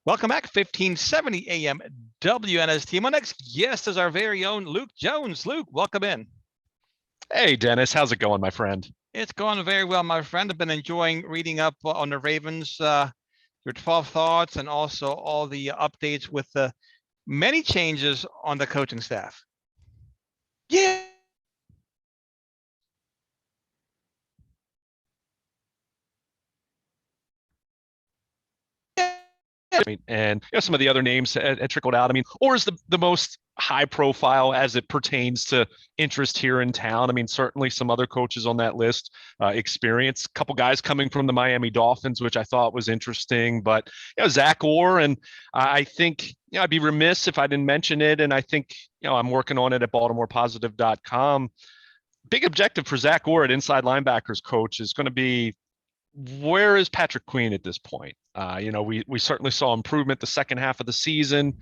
Welcome back, 1570 AM WNST. My next guest is our very own Luke Jones. Luke, welcome in. Hey, Dennis. How's it going, my friend? It's going very well, my friend. I've been enjoying reading up on the Ravens, your 12 thoughts, and also all the updates with the many changes on the coaching staff. Yeah. And some of the other names had trickled out. Or is the most high profile as it pertains to interest here in town. Certainly some other coaches on that list, experience. A couple guys coming from the Miami Dolphins, which I thought was interesting. But Zach Orr, and I think I'd be remiss if I didn't mention it. And I think I'm working on it at BaltimorePositive.com. Big objective for Zach Orr at inside linebackers coach is going to be, where is Patrick Queen at this point? We certainly saw improvement the second half of the season,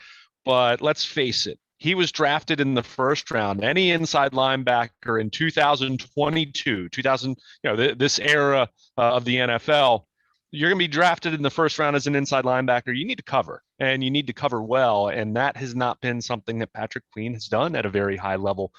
but let's face it, he was drafted in the first round. Any inside linebacker in 2022, this era of the NFL, you're going to be drafted in the first round as an inside linebacker. You need to cover, and you need to cover well, and that has not been something that Patrick Queen has done at a very high level,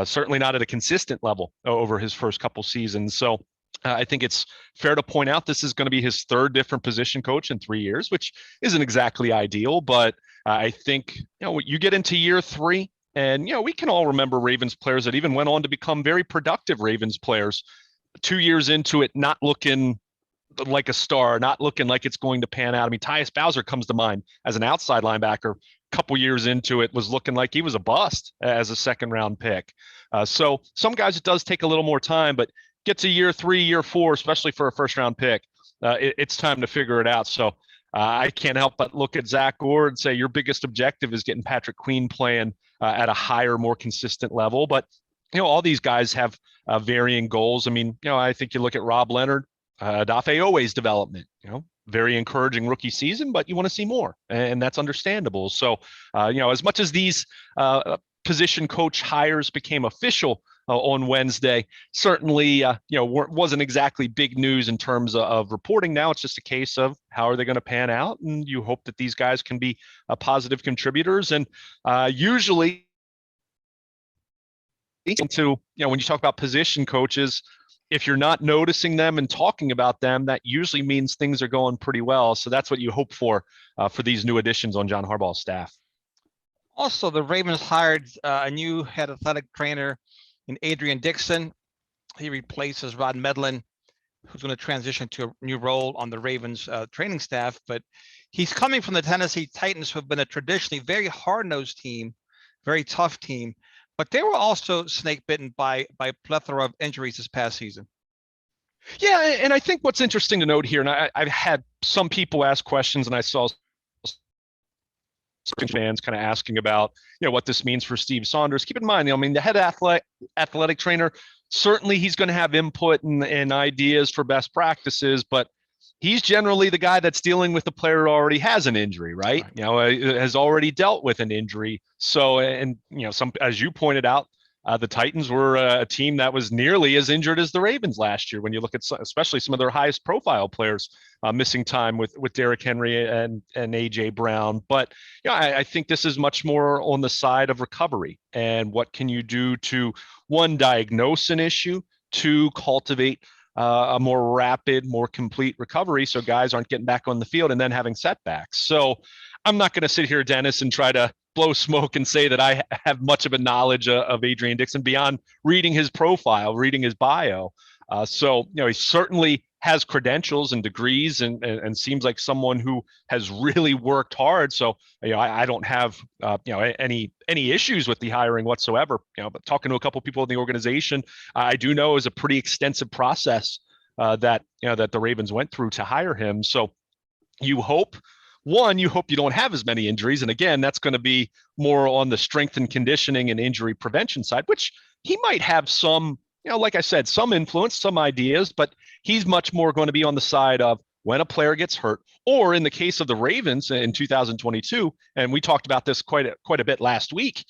certainly not at a consistent level over his first couple seasons. So I think it's fair to point out this is going to be his third different position coach in 3 years, which isn't exactly ideal. But I think, you get into year three, and, we can all remember Ravens players that even went on to become very productive Ravens players 2 years into it, not looking like a star, not looking like it's going to pan out. Tyus Bowser comes to mind as an outside linebacker. A couple years into it was looking like he was a bust as a second round pick. So some guys, it does take a little more time, but get to year three, year four, especially for a first round pick, it's time to figure it out. So I can't help but look at Zach Orr and say your biggest objective is getting Patrick Queen playing at a higher, more consistent level. But, all these guys have varying goals. I think you look at Rob Leonard, Dafe Owe's development, very encouraging rookie season, but you want to see more, and that's understandable. So, as much as these position coach hires became official on Wednesday, certainly, wasn't exactly big news in terms of reporting. Now it's just a case of how are they going to pan out, and you hope that these guys can be positive contributors. And usually, when you talk about position coaches, if you're not noticing them and talking about them, that usually means things are going pretty well. So that's what you hope for these new additions on John Harbaugh's staff. Also, the Ravens hired a new head athletic trainer in Adrian Dixon. He replaces Rod Medlin, who's going to transition to a new role on the Ravens training staff. But he's coming from the Tennessee Titans, who have been a traditionally very hard-nosed team, very tough team. But they were also snake-bitten by a plethora of injuries this past season. Yeah, and I think what's interesting to note here, and I've had some people ask questions, and I saw fans kind of asking about, what this means for Steve Saunders. Keep in mind, the head athletic trainer, certainly he's going to have input and ideas for best practices, but he's generally the guy that's dealing with the player who already has an injury, right? Has already dealt with an injury. So, and some, as you pointed out, the Titans were a team that was nearly as injured as the Ravens last year. When you look at especially some of their highest profile players missing time with Derrick Henry and AJ Brown. But I think this is much more on the side of recovery and what can you do to, one, diagnose an issue, two, cultivate a more rapid, more complete recovery so guys aren't getting back on the field and then having setbacks. So I'm not going to sit here, Dennis, and try to blow smoke and say that I have much of a knowledge of Adrian Dixon beyond reading his profile, reading his bio. So he certainly has credentials and degrees and seems like someone who has really worked hard. So, I don't have, any issues with the hiring whatsoever, but talking to a couple of people in the organization, I do know is a pretty extensive process that the Ravens went through to hire him. So you hope you don't have as many injuries. And again, that's going to be more on the strength and conditioning and injury prevention side, which he might have some, like I said, some influence, some ideas, but he's much more going to be on the side of when a player gets hurt, or in the case of the Ravens in 2022, and we talked about this quite a bit last week,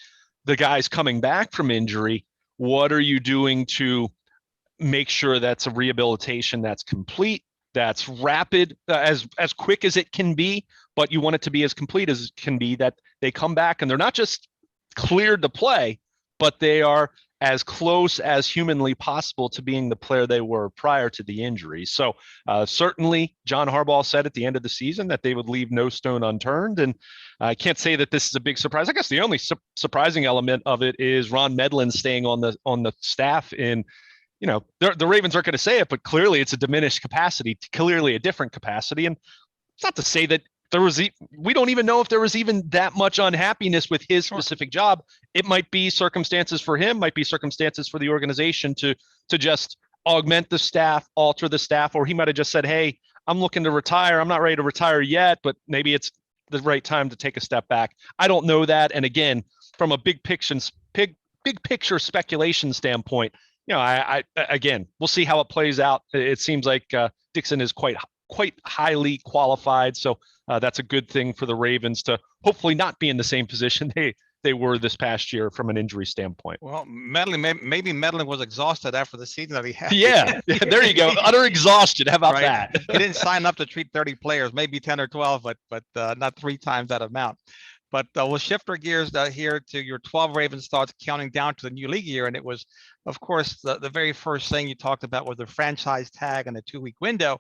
the guys coming back from injury, what are you doing to make sure that's a rehabilitation that's complete, that's rapid, as quick as it can be, but you want it to be as complete as can be, that they come back and they're not just cleared to play, but they are as close as humanly possible to being the player they were prior to the injury. So certainly John Harbaugh said at the end of the season that they would leave no stone unturned. And I can't say that this is a big surprise. I guess the only surprising element of it is Ron Medlin staying on the staff in, the Ravens aren't going to say it, but clearly it's a diminished capacity, clearly a different capacity. And it's not to say that we don't even know if there was even that much unhappiness with his specific job. It might be circumstances for him, might be circumstances for the organization to just augment the staff, alter the staff, or he might have just said, hey, I'm looking to retire. I'm not ready to retire yet, but maybe it's the right time to take a step back. I don't know that. And again, from a big picture speculation standpoint, again, we'll see how it plays out. It seems like Dixon is quite highly qualified. So that's a good thing for the Ravens to hopefully not be in the same position they were this past year from an injury standpoint. Well, maybe Medlin was exhausted after the season that he had. Yeah, there you go. Utter exhaustion. How about that? He didn't sign up to treat 30 players, maybe 10 or 12, but not 3 times that amount. But we'll shift our gears here to your 12 Ravens thoughts counting down to the new league year. And it was, of course, the very first thing you talked about was the franchise tag and the 2-week window,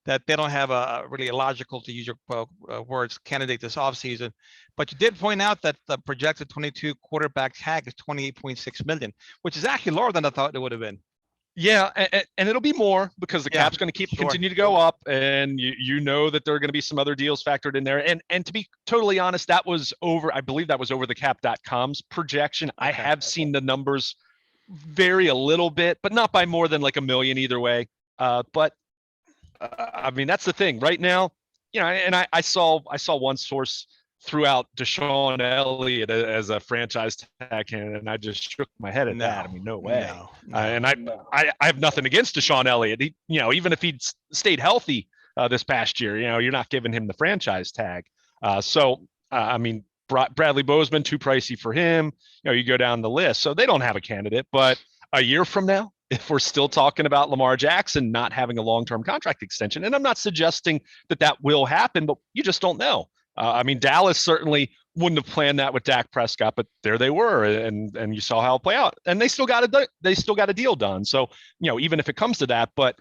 that they don't have a really logical, to use your words, candidate this offseason. But you did point out that the projected 22 quarterback tag is $28.6 million, which is actually lower than I thought it would have been. Yeah, and it'll be more because the cap's going to continue to go up, and you know that there are going to be some other deals factored in there. And to be totally honest, I believe that was over the cap.com's projection. Okay. I have seen the numbers vary a little bit, but not by more than like $1 million either way. But I mean, that's the thing right now, and I saw one source throughout Deshaun Elliott as a franchise tag candidate, and I just shook my head at that. I mean, no way. And I have nothing against Deshaun Elliott. He, even if he'd stayed healthy this past year, you're not giving him the franchise tag. I mean, Bradley Bozeman, too pricey for him. You go down the list. So they don't have a candidate, but a year from now, if we're still talking about Lamar Jackson not having a long-term contract extension, and I'm not suggesting that will happen, but you just don't know. I mean, Dallas certainly wouldn't have planned that with Dak Prescott, but there they were, and you saw how it play out, and they still got a deal done. So, even if it comes to that, but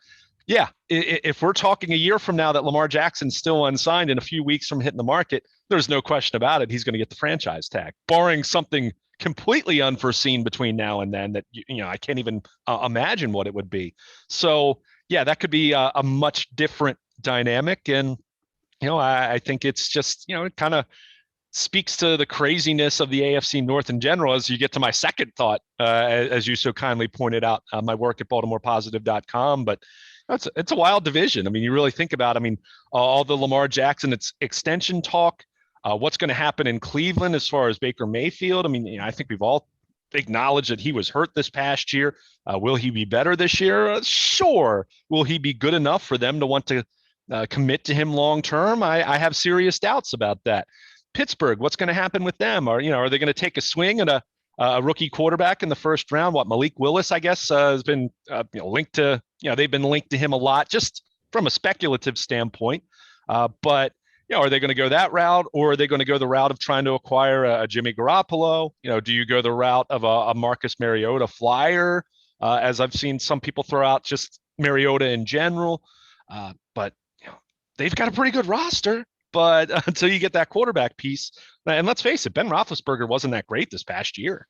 yeah, if we're talking a year from now that Lamar Jackson's still unsigned and a few weeks from hitting the market, there's no question about it. He's going to get the franchise tag, barring something completely unforeseen between now and then that I can't even imagine what it would be. So yeah, that could be a much different dynamic, and I think it's just it kind of speaks to the craziness of the AFC North in general. As you get to my second thought, as you so kindly pointed out, my work at BaltimorePositive.com, but it's a wild division. I mean, you really think about, all the Lamar Jackson extension talk. What's going to happen in Cleveland as far as Baker Mayfield? I mean, I think we've all acknowledged that he was hurt this past year. Will he be better this year? Sure. Will he be good enough for them to want to commit to him long term? I have serious doubts about that. Pittsburgh, what's going to happen with them? Are they going to take a swing at a rookie quarterback in the first round? Malik Willis, I guess, has been linked to. They've been linked to him a lot, just from a speculative standpoint. But are they going to go that route, or are they going to go the route of trying to acquire a Jimmy Garoppolo? Do you go the route of a Marcus Mariota flyer, as I've seen some people throw out just Mariota in general? But they've got a pretty good roster. But until you get that quarterback piece, and let's face it, Ben Roethlisberger wasn't that great this past year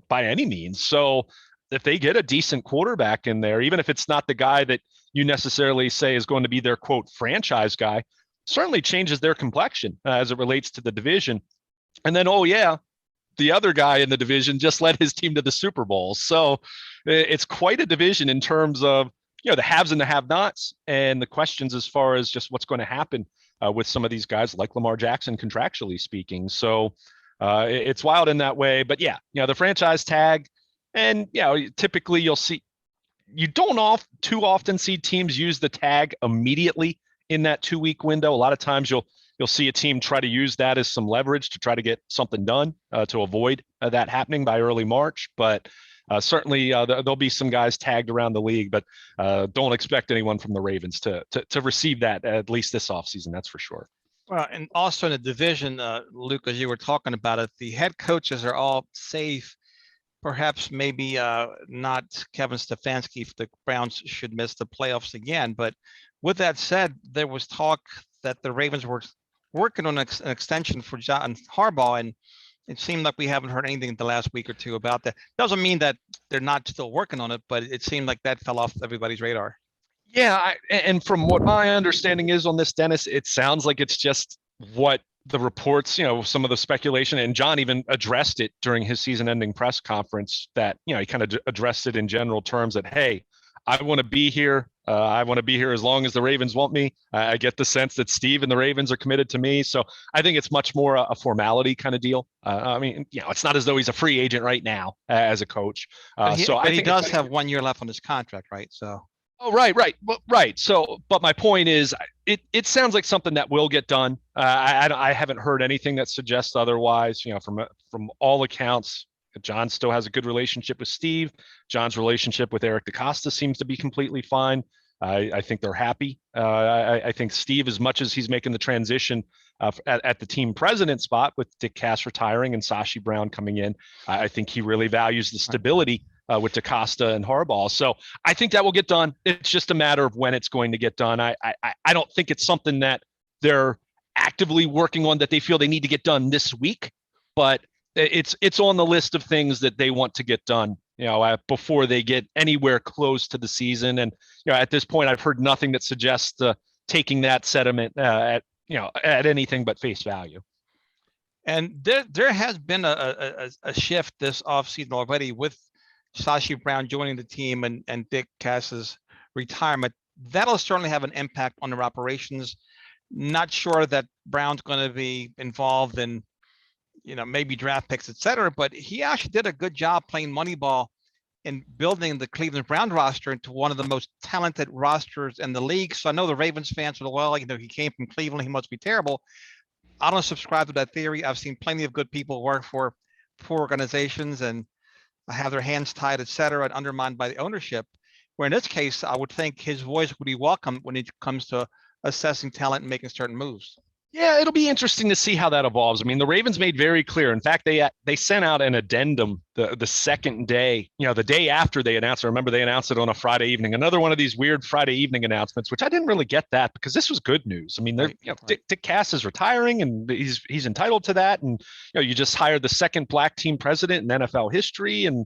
by any means. So if they get a decent quarterback in there, even if it's not the guy that you necessarily say is going to be their quote franchise guy, certainly changes their complexion as it relates to the division. And then, the other guy in the division just led his team to the Super Bowl. So it's quite a division in terms of, the haves and the have-nots, and the questions as far as just what's going to happen with some of these guys like Lamar Jackson, contractually speaking. So it's wild in that way. But the franchise tag, and typically you don't too often see teams use the tag immediately in that 2-week window. A lot of times you'll see a team try to use that as some leverage to try to get something done to avoid that happening by early March. But certainly there'll be some guys tagged around the league, but don't expect anyone from the Ravens to receive that at least this offseason. That's for sure. Well, and also in the division, Luke, as you were talking about it, the head coaches are all safe. Perhaps maybe not Kevin Stefanski if the Browns should miss the playoffs again. But with that said, there was talk that the Ravens were working on an extension for John Harbaugh, and it seemed like we haven't heard anything in the last week or two about that. Doesn't mean that they're not still working on it, but it seemed like that fell off everybody's radar. Yeah, and from what my understanding is on this, Dennis, it sounds like it's just what the reports, some of the speculation, and John even addressed it during his season-ending press conference that, he kind of addressed it in general terms that, hey, I want to be here. I want to be here as long as the Ravens want me. I get the sense that Steve and the Ravens are committed to me. So I think it's much more a formality kind of deal. I mean, it's not as though he's a free agent right now as a coach. But So I he think does have 1 year left on his contract, right? So. Oh, right. Well, right. So, but my point is, it sounds like something that will get done. I haven't heard anything that suggests otherwise. From all accounts, John still has a good relationship with Steve. John's relationship with Eric DeCosta seems to be completely fine. I think they're happy. I think Steve, as much as he's making the transition at the team president spot with Dick Cass retiring and Sashi Brown coming in, I think he really values the stability with DeCosta and Harbaugh. So I think that will get done. It's just a matter of when it's going to get done. I don't think it's something that they're actively working on that they feel they need to get done this week, but it's on the list of things that they want to get done, before they get anywhere close to the season. And, at this point, I've heard nothing that suggests taking that sentiment at anything but face value. And there has been a shift this offseason already with Sashi Brown joining the team and Dick Cass's retirement. That'll certainly have an impact on their operations. Not sure that Brown's going to be involved in, maybe draft picks, et cetera, but he actually did a good job playing Moneyball in building the Cleveland Brown roster into one of the most talented rosters in the league. So I know the Ravens fans are, well, he came from Cleveland, he must be terrible. I don't subscribe to that theory. I've seen plenty of good people work for poor organizations and have their hands tied, et cetera, and undermined by the ownership. Where in this case, I would think his voice would be welcome when it comes to assessing talent and making certain moves. Yeah, it'll be interesting to see how that evolves. I mean, the Ravens made very clear. In fact, they sent out an addendum the second day, the day after they announced it. I remember they announced it on a Friday evening. Another one of these weird Friday evening announcements, which I didn't really get that because this was good news. I mean, Dick Cass is retiring and he's entitled to that. And you just hired the second black team president in NFL history. And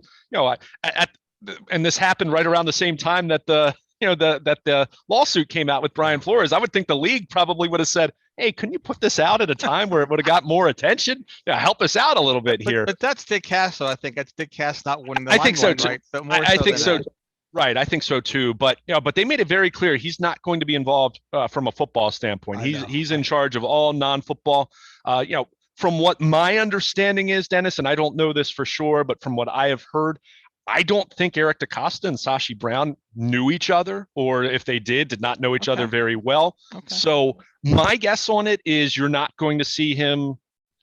and this happened right around the same time that the lawsuit came out with Brian Flores. I would think the league probably would have said, hey, couldn't you put this out at a time where it would have got more attention? Help us out a little bit here. But that's Dick Cass, so I think that's Dick Cass not winning the I think so too. Right? But I think so. Right, I think so too. But but they made it very clear he's not going to be involved from a football standpoint. He's in charge of all non-football. From what my understanding is, Dennis, and I don't know this for sure, but from what I have heard, I don't think Eric DeCosta and Sashi Brown knew each other, or if they did not know each other very well. Okay. So my guess on it is you're not going to see him,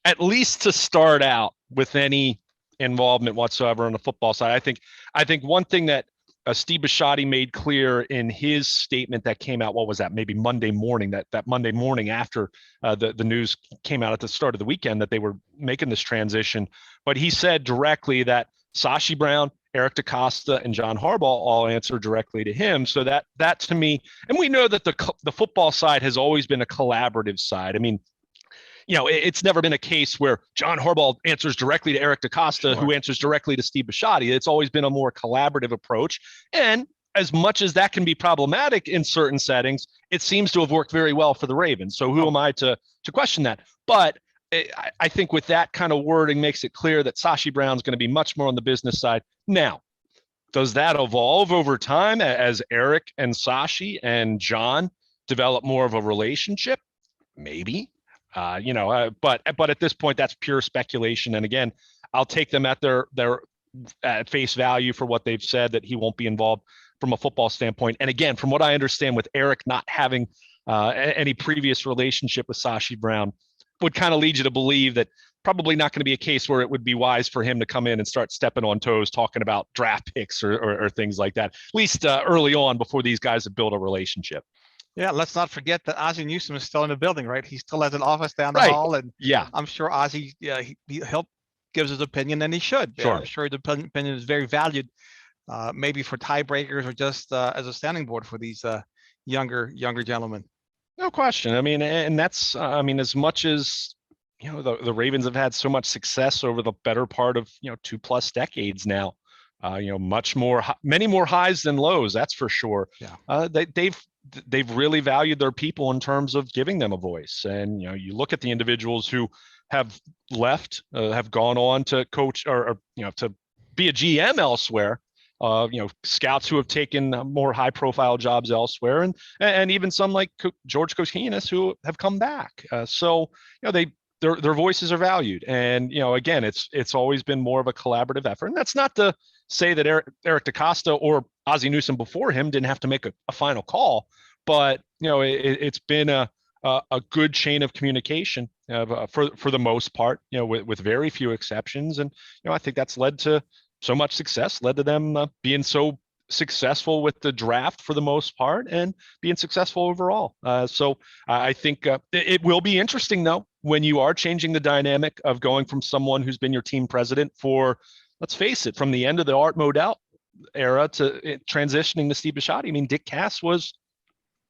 at least to start out, with any involvement whatsoever on the football side. I think one thing that Steve Bisciotti made clear in his statement that came out, what was that? Maybe Monday morning, that Monday morning after the news came out at the start of the weekend that they were making this transition. But he said directly that Sashi Brown, Eric DeCosta, and John Harbaugh all answer directly to him. So that to me, and we know that the football side has always been a collaborative side. I mean, it's never been a case where John Harbaugh answers directly to Eric DeCosta, who answers directly to Steve Bisciotti. It's always been a more collaborative approach. And as much as that can be problematic in certain settings, it seems to have worked very well for the Ravens. So who am I to question that? But I think with that kind of wording makes it clear that Sashi Brown's going to be much more on the business side. Now, does that evolve over time as Eric and Sashi and John develop more of a relationship? Maybe, but at this point, that's pure speculation. And again, I'll take them at their at face value for what they've said, that he won't be involved from a football standpoint. And again, from what I understand, with Eric not having any previous relationship with Sashi Brown, would kind of lead you to believe that probably not going to be a case where it would be wise for him to come in and start stepping on toes, talking about draft picks or things like that, at least early on before these guys have built a relationship. Yeah, let's not forget that Ozzie Newsome is still in the building, right? He still has an office down the Right. hall, and Yeah. I'm sure Ozzie, yeah, he'll gives his opinion, and he should. Yeah, I'm Sure. sure the opinion is very valued, maybe for tiebreakers or just as a standing board for these younger gentlemen. No question. I mean, and that's, I mean, as much as, the Ravens have had so much success over the better part of, 2+ decades now, many more highs than lows, that's for sure. Yeah. They've really valued their people in terms of giving them a voice. And, you look at the individuals who have left, have gone on to coach or to be a GM elsewhere. Scouts who have taken more high-profile jobs elsewhere, and even some like George Koskinas who have come back. So their voices are valued, and again, it's always been more of a collaborative effort. And that's not to say that Eric DaCosta or Ozzie Newsome before him didn't have to make a final call, but it's been a good chain of communication for the most part, with very few exceptions, and I think that's led to so much success, led to them being so successful with the draft for the most part and being successful overall. So I think it will be interesting, though, when you are changing the dynamic of going from someone who's been your team president for, let's face it, from the end of the Art Modell era to transitioning to Steve Bisciotti. I mean, Dick Cass was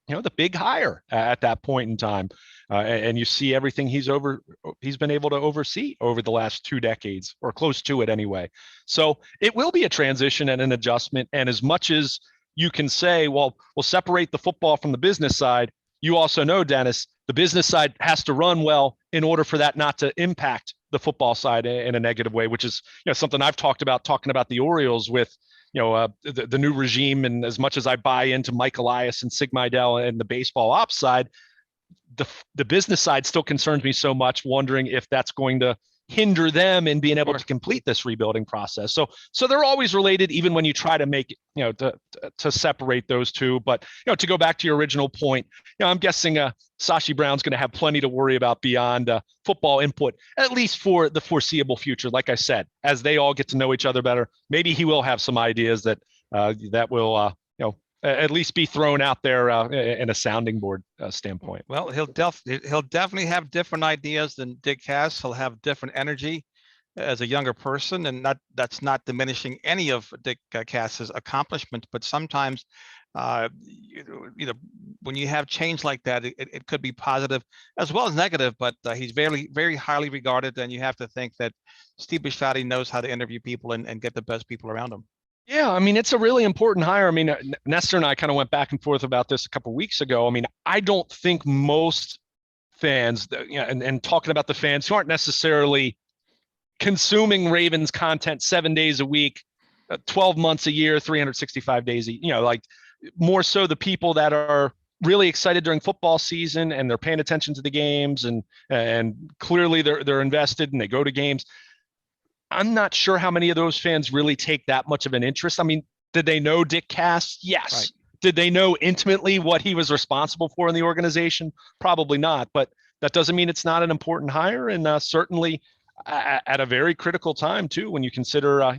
the big hire at that point in time. And you see everything he's been able to oversee over the last 2 decades, or close to it anyway. So it will be a transition and an adjustment. And as much as you can say, well, we'll separate the football from the business side, you also know, Dennis, the business side has to run well in order for that not to impact the football side in a negative way, which is something I've talking about the Orioles with the new regime. And as much as I buy into Mike Elias and Sig Mejdal and the baseball ops side, the business side still concerns me so much, wondering if that's going to hinder them in being able to complete this rebuilding process. So they're always related, even when you try to make to separate those two. But to go back to your original point, I'm guessing Sashi Brown's going to have plenty to worry about beyond football input, at least for the foreseeable future. Like I said, as they all get to know each other better, maybe he will have some ideas that will at least be thrown out there in a sounding board standpoint. Well, he'll definitely have different ideas than Dick Cass. He'll have different energy as a younger person, and that's not diminishing any of Dick Cass's accomplishments. But sometimes, when you have change like that, it could be positive as well as negative. But he's very, very highly regarded, and you have to think that Steve Bisciotti knows how to interview people and get the best people around him. Yeah, I mean, it's a really important hire. I mean, Nestor and I kind of went back and forth about this a couple of weeks ago. I mean, I don't think most fans, and talking about the fans who aren't necessarily consuming Ravens content 7 days a week, 12 months a year, 365 days, like more so the people that are really excited during football season and they're paying attention to the games and clearly they're invested and they go to games. I'm not sure how many of those fans really take that much of an interest. I mean, did they know Dick Cass? Yes. Right. Did they know intimately what he was responsible for in the organization? Probably not, but that doesn't mean it's not an important hire. And certainly at a very critical time too, when you consider,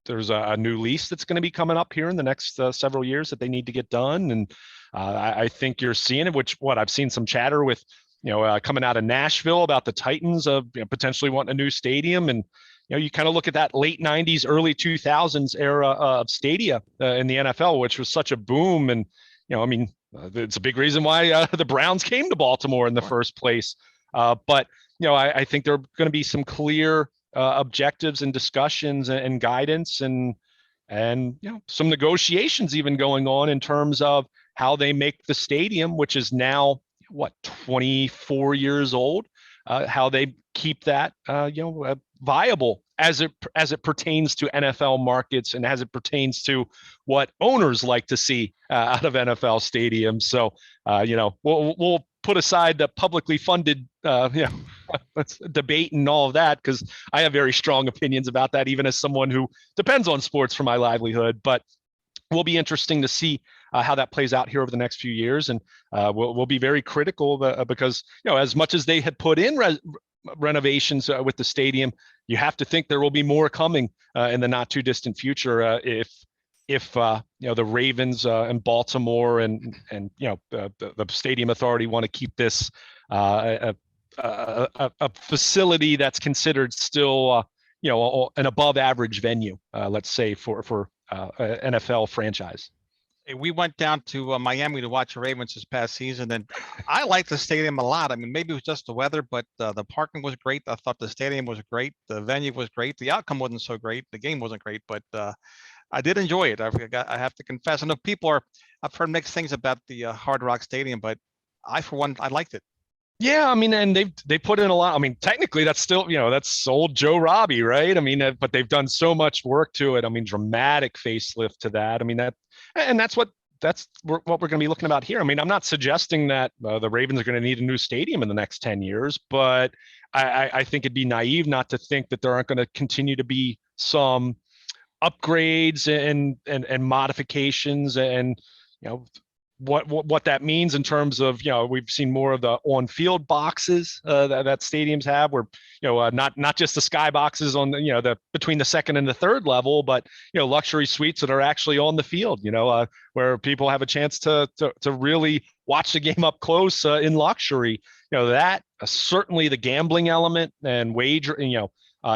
there's a new lease that's going to be coming up here in the next several years that they need to get done. And I think you're seeing it, I've seen some chatter with, coming out of Nashville about the Titans of potentially wanting a new stadium. And, you kind of look at that late 90s, early 2000s era of stadia in the NFL, which was such a boom. And, it's a big reason why the Browns came to Baltimore in the first place. But, I think there are going to be some clear objectives and discussions and guidance and some negotiations even going on in terms of how they make the stadium, which is now 24 years old, how they keep that viable as it pertains to NFL markets and as it pertains to what owners like to see out of NFL stadiums. So we'll put aside the publicly funded debate and all of that, because I have very strong opinions about that, even as someone who depends on sports for my livelihood. But will be interesting to see how that plays out here over the next few years. And we'll be very critical because, as much as they had put in renovations with the stadium, you have to think there will be more coming in the not too distant future if the Ravens and Baltimore and the stadium authority want to keep this a facility that's considered still an above average venue, let's say for NFL franchise. We went down to Miami to watch the Ravens this past season, and I liked the stadium a lot. I mean, maybe it was just the weather, but the parking was great. I thought the stadium was great. The venue was great. The outcome wasn't so great. The game wasn't great, but I did enjoy it. I have to confess. I know I've heard mixed things about the Hard Rock Stadium, but for one, I liked it. Yeah, I mean, and they put in a lot. I mean, technically, that's still that's old Joe Robbie, right? I mean, but they've done so much work to it. I mean, dramatic facelift to that. I mean that's what we're going to be looking about here. I mean, I'm not suggesting that the Ravens are going to need a new stadium in the next 10 years, but I think it'd be naive not to think that there aren't going to continue to be some upgrades and modifications and what that means in terms of we've seen more of the on-field boxes that stadiums have, where not just the sky boxes on the between the second and the third level, but luxury suites that are actually on the field, where people have a chance to really watch the game up close in luxury. That certainly the gambling element and wager,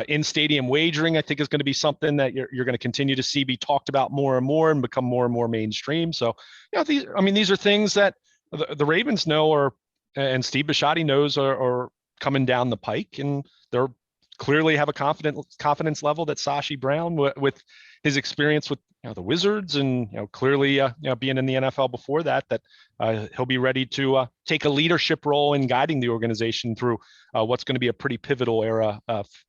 in stadium wagering, I think is going to be something that you're going to continue to see be talked about more and more and become more and more mainstream. So, these are things that the Ravens know and Steve Bisciotti knows are coming down the pike, and they're clearly have a confidence level that Sashi Brown, with his experience with the Wizards and clearly being in the NFL before that he'll be ready to take a leadership role in guiding the organization through what's going to be a pretty pivotal era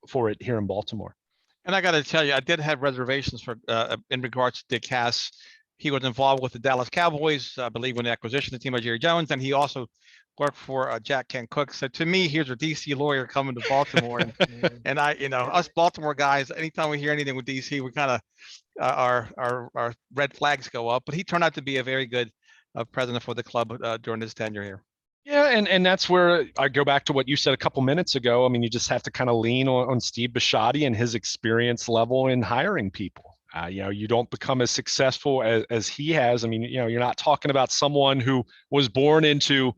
for it here in Baltimore. And I got to tell you, I did have reservations for in regards to Dick Cass. He was involved with the Dallas Cowboys, I believe, when the acquisition of the team by Jerry Jones, and he also worked for Jack Kent Cooke. So to me, here's a DC lawyer coming to Baltimore, and us Baltimore guys, anytime we hear anything with DC, we kind of our red flags go up. But he turned out to be a very good president for the club during his tenure here. Yeah, and that's where I go back to what you said a couple minutes ago. I mean, you just have to kind of lean on Steve Bisciotti and his experience level in hiring people. You don't become as successful as he has. I mean, you're not talking about someone who was born into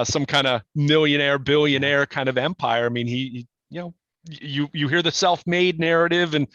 some kind of millionaire, billionaire kind of empire. I mean, you hear the self-made narrative, and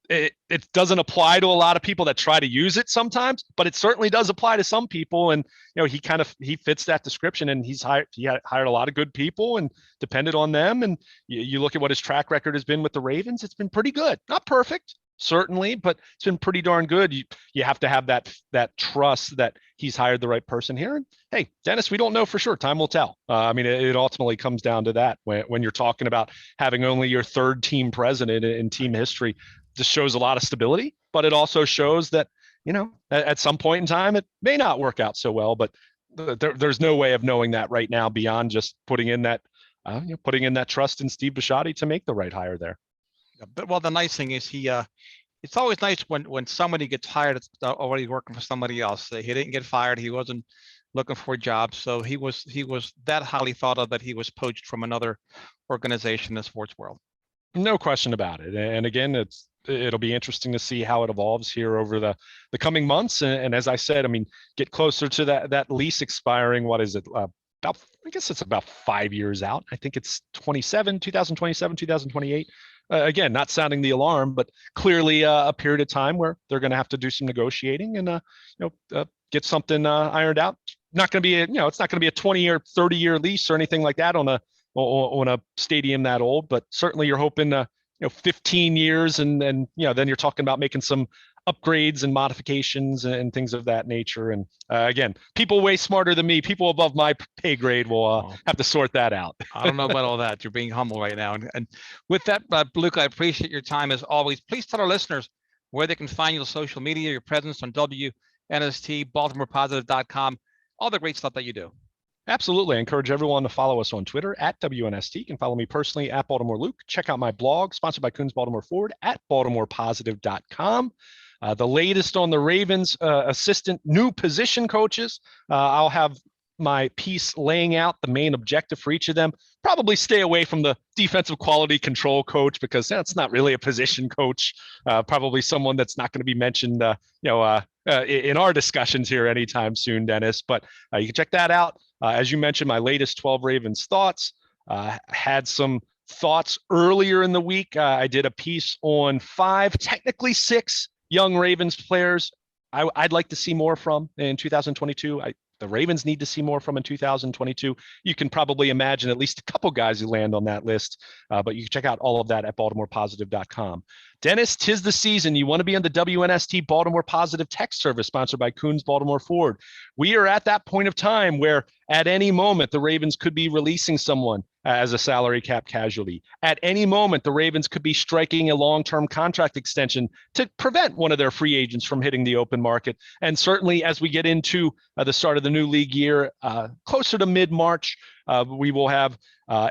it doesn't apply to a lot of people that try to use it sometimes, but it certainly does apply to some people. And he fits that description, and he hired a lot of good people and depended on them. And you look at what his track record has been with the Ravens; it's been pretty good. Not perfect, certainly, but it's been pretty darn good. You have to have that trust that he's hired the right person here. And hey, Dennis, we don't know for sure. Time will tell. I mean, it ultimately comes down to that when you're talking about having only your third team president in team history. Just shows a lot of stability, but it also shows that at some point in time it may not work out so well. But there's no way of knowing that right now beyond just putting in that trust in Steve Bisciotti to make the right hire there. But well, the nice thing is it's always nice when somebody gets hired that's already working for somebody else. He didn't get fired. He wasn't looking for a job. So he was that highly thought of that he was poached from another organization in the sports world. No question about it. And again, it'll be interesting to see how it evolves here over the coming months. And as I said, I mean, get closer to that lease expiring. What is it? I guess it's about 5 years out. I think it's 2027, 2028. Again, not sounding the alarm, but clearly a period of time where they're going to have to do some negotiating and get something ironed out. Not going to be it's not going to be a 20-year, 30-year lease or anything like that on a stadium that old, but certainly you're hoping 15 years and then you're talking about making some upgrades and modifications and things of that nature. And again, people way smarter than me, people above my pay grade will have to sort that out. I don't know about all that. You're being humble right now. And with that, Luke, I appreciate your time as always. Please tell our listeners where they can find you on social media, your presence on WNST, BaltimorePositive.com, all the great stuff that you do. Absolutely. I encourage everyone to follow us on Twitter at WNST. You can follow me personally at Baltimore Luke. Check out my blog, sponsored by Coons Baltimore Ford, at BaltimorePositive.com. The latest on the Ravens assistant new position coaches. I'll have my piece laying out the main objective for each of them. Probably stay away from the defensive quality control coach because that's not really a position coach. Probably someone that's not going to be mentioned, in our discussions here anytime soon, Dennis. But you can check that out. As you mentioned, my latest 12 Ravens thoughts. Had some thoughts earlier in the week. I did a piece on 5, technically 6 young Ravens players I'd like to see more from in 2022. The Ravens need to see more from in 2022. You can probably imagine at least a couple guys who land on that list, but you can check out all of that at BaltimorePositive.com. Dennis, 'tis the season. You want to be on the WNST Baltimore Positive text service sponsored by Coons Baltimore Ford. We are at that point of time where at any moment the Ravens could be releasing someone as a salary cap casualty. At any moment, the Ravens could be striking a long-term contract extension to prevent one of their free agents from hitting the open market. And certainly as we get into the start of the new league year, closer to mid-March, we will have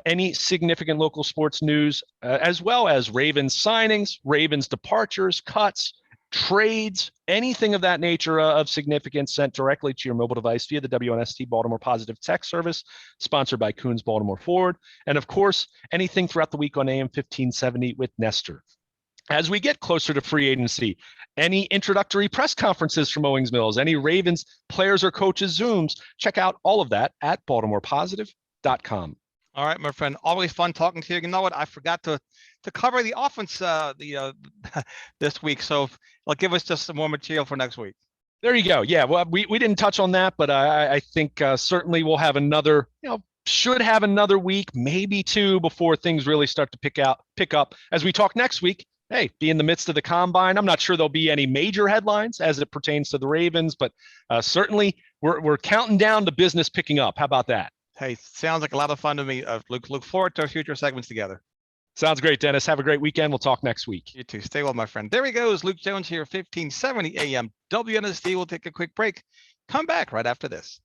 any significant local sports news, as well as Ravens signings, Ravens departures, cuts, trades, anything of that nature of significance sent directly to your mobile device via the WNST Baltimore Positive text service, sponsored by Coons Baltimore Ford. And of course, anything throughout the week on AM 1570 with Nestor. As we get closer to free agency, any introductory press conferences from Owings Mills, any Ravens players or coaches Zooms, check out all of that at BaltimorePositive.com. All right, my friend. Always fun talking to you. You know what? I forgot to cover the offense this week, so it'll give us just some more material for next week. There you go. Yeah, well, we didn't touch on that, but I think certainly we'll have another, should have another week, maybe 2, before things really start to pick up. As we talk next week, hey, be in the midst of the combine. I'm not sure there'll be any major headlines as it pertains to the Ravens, but certainly we're counting down to business picking up. How about that? Hey, sounds like a lot of fun to me. Look forward to our future segments together. Sounds great, Dennis. Have a great weekend. We'll talk next week. You too. Stay well, my friend. There he goes. Luke Jones here, 1570 AM WNST. We'll take a quick break. Come back right after this.